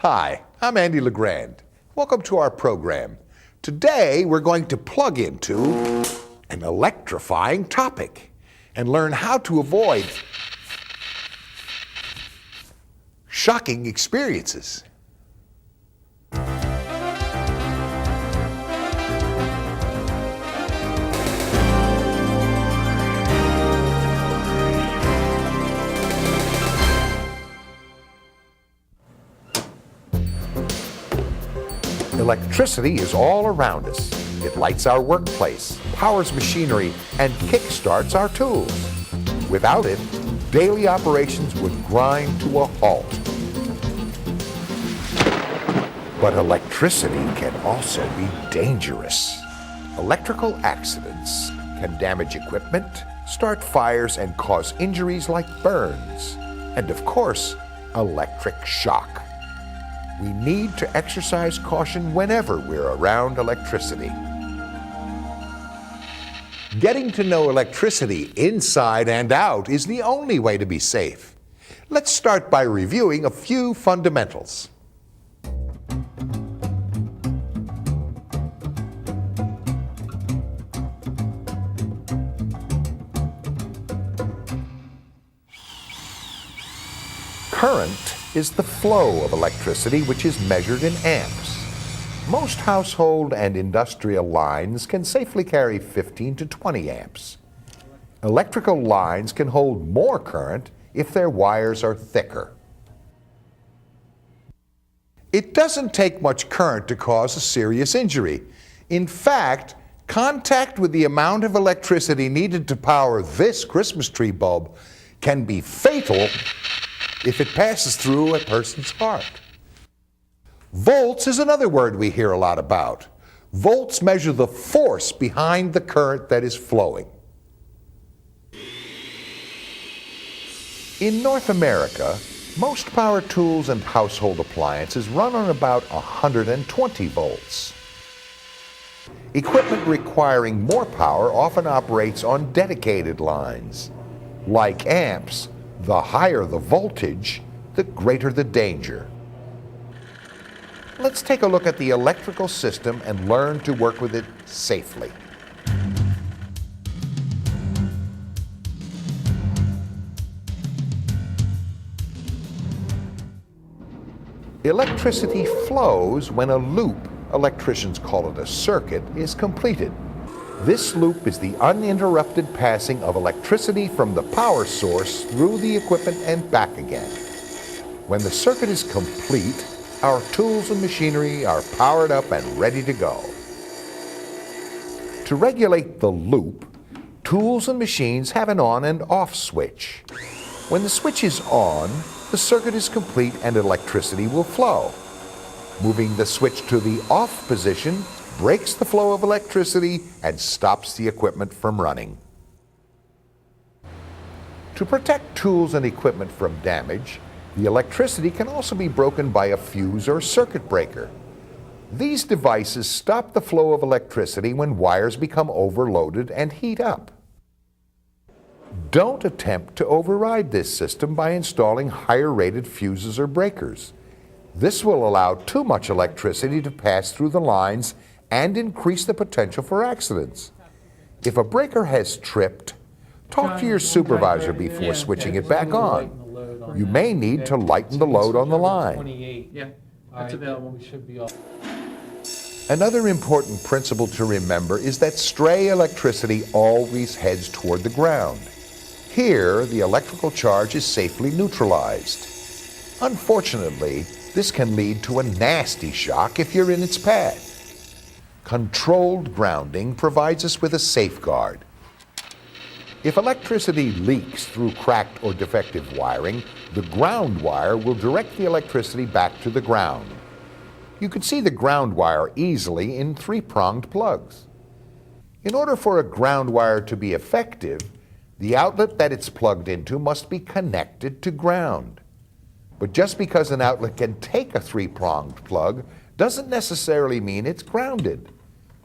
Hi, I'm Andy LeGrand. Welcome to our program. Today we're going to plug into an electrifying topic and learn how to avoid shocking experiences. Electricity is all around us. It lights our workplace, powers machinery, and kickstarts our tools. Without it, daily operations would grind to a halt. But electricity can also be dangerous. Electrical accidents can damage equipment, start fires, and cause injuries like burns. And of course, electric shock. We need to exercise caution whenever we're around electricity. Getting to know electricity inside and out is the only way to be safe. Let's start by reviewing a few fundamentals. Current is the flow of electricity, which is measured in amps. Most household and industrial lines can safely carry 15 to 20 amps. Electrical lines can hold more current if their wires are thicker. It doesn't take much current to cause a serious injury. In fact, contact with the amount of electricity needed to power this Christmas tree bulb can be fatal if it passes through a person's heart. Volts is another word we hear a lot about. Volts measure the force behind the current that is flowing. In North America, most power tools and household appliances run on about 120 volts. Equipment requiring more power often operates on dedicated lines. Like amps, the higher the voltage, the greater the danger. Let's take a look at the electrical system and learn to work with it safely. Electricity flows when a loop, electricians call it a circuit, is completed. This loop is the uninterrupted passing of electricity from the power source through the equipment and back again. When the circuit is complete, our tools and machinery are powered up and ready to go. To regulate the loop, tools and machines have an on and off switch. When the switch is on, the circuit is complete and electricity will flow. Moving the switch to the off position breaks the flow of electricity and stops the equipment from running. To protect tools and equipment from damage, the electricity can also be broken by a fuse or circuit breaker. These devices stop the flow of electricity when wires become overloaded and heat up. Don't attempt to override this system by installing higher-rated fuses or breakers. This will allow too much electricity to pass through the lines and increase the potential for accidents. If a breaker has tripped, talk to your supervisor before switching it back on. You may need to lighten the load on the line. Yeah, that's available. We should be all. Another important principle to remember is that stray electricity always heads toward the ground. Here, the electrical charge is safely neutralized. Unfortunately, this can lead to a nasty shock if you're in its path. Controlled grounding provides us with a safeguard. If electricity leaks through cracked or defective wiring, the ground wire will direct the electricity back to the ground. You can see the ground wire easily in three-pronged plugs. In order for a ground wire to be effective, the outlet that it's plugged into must be connected to ground. But just because an outlet can take a three-pronged plug doesn't necessarily mean it's grounded.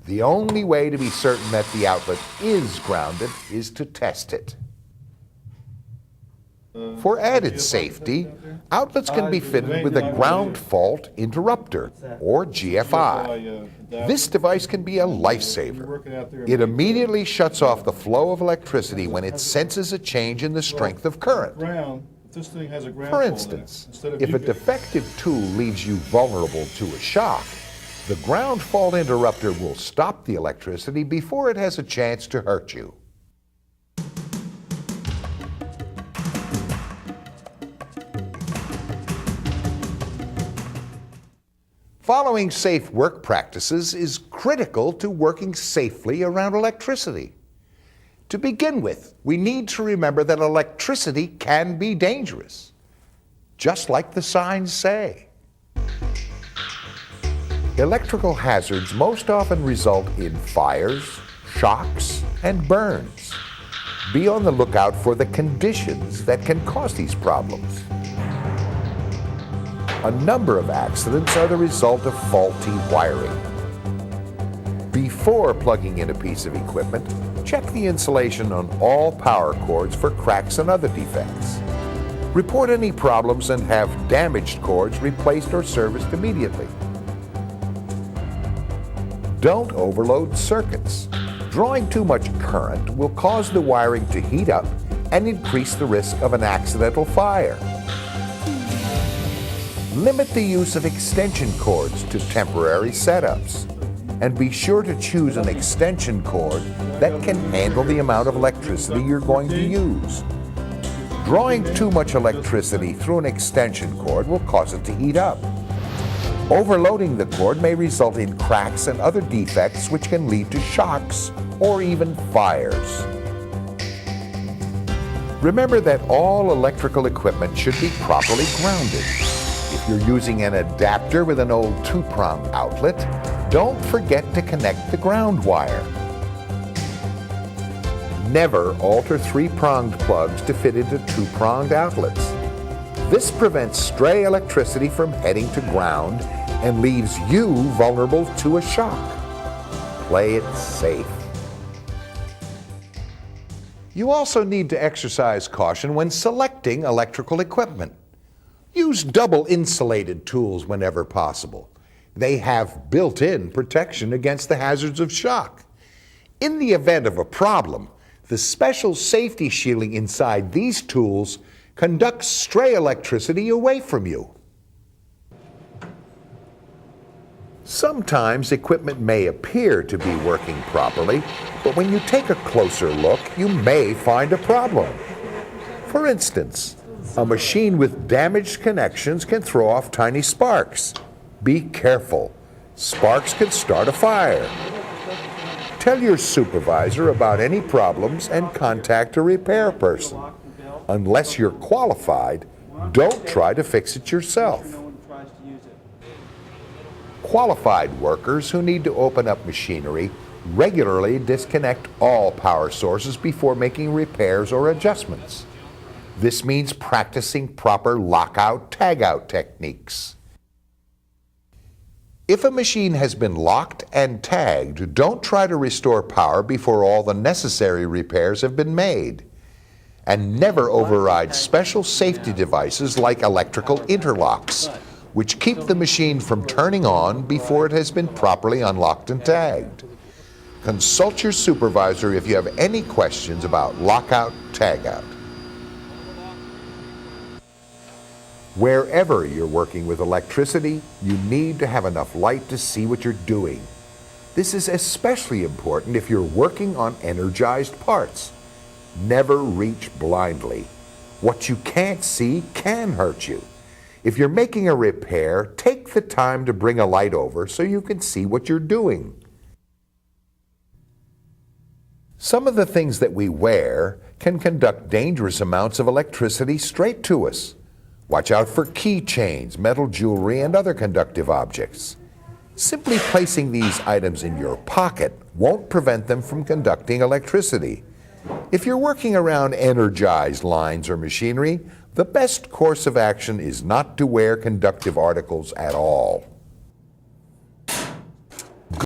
The only way to be certain that the outlet is grounded is to test it. For added safety, outlets can be fitted with a ground fault interrupter, or GFI. This device can be a lifesaver. It immediately shuts off the flow of electricity when it senses a change in the strength of current. For instance, if a defective tool leaves you vulnerable to a shock, the ground fault interrupter will stop the electricity before it has a chance to hurt you. Following safe work practices is critical to working safely around electricity. To begin with, we need to remember that electricity can be dangerous, just like the signs say. Electrical hazards most often result in fires, shocks, and burns. Be on the lookout for the conditions that can cause these problems. A number of accidents are the result of faulty wiring. Before plugging in a piece of equipment, check the insulation on all power cords for cracks and other defects. Report any problems and have damaged cords replaced or serviced immediately. Don't overload circuits. Drawing too much current will cause the wiring to heat up and increase the risk of an accidental fire. Limit the use of extension cords to temporary setups, and be sure to choose an extension cord that can handle the amount of electricity you're going to use. Drawing too much electricity through an extension cord will cause it to heat up. Overloading the cord may result in cracks and other defects which can lead to shocks or even fires. Remember that all electrical equipment should be properly grounded. If you're using an adapter with an old 2-prong outlet, don't forget to connect the ground wire. Never alter 3-pronged plugs to fit into 2-pronged outlets. This prevents stray electricity from heading to ground and leaves you vulnerable to a shock. Play it safe. You also need to exercise caution when selecting electrical equipment. Use double insulated tools whenever possible. They have built-in protection against the hazards of shock. In the event of a problem, the special safety shielding inside these tools conducts stray electricity away from you. Sometimes equipment may appear to be working properly, but when you take a closer look, you may find a problem. For instance, a machine with damaged connections can throw off tiny sparks. Be careful. Sparks can start a fire. Tell your supervisor about any problems and contact a repair person. Unless you're qualified, don't try to fix it yourself. Qualified workers who need to open up machinery regularly disconnect all power sources before making repairs or adjustments. This means practicing proper lockout-tagout techniques. If a machine has been locked and tagged, don't try to restore power before all the necessary repairs have been made. And never override special safety devices like electrical interlocks, which keep the machine from turning on before it has been properly unlocked and tagged. Consult your supervisor if you have any questions about lockout-tagout. Wherever you're working with electricity, you need to have enough light to see what you're doing. This is especially important if you're working on energized parts. Never reach blindly. What you can't see can hurt you. If you're making a repair, take the time to bring a light over so you can see what you're doing. Some of the things that we wear can conduct dangerous amounts of electricity straight to us. Watch out for keychains, metal jewelry, and other conductive objects. Simply placing these items in your pocket won't prevent them from conducting electricity. If you're working around energized lines or machinery, the best course of action is not to wear conductive articles at all.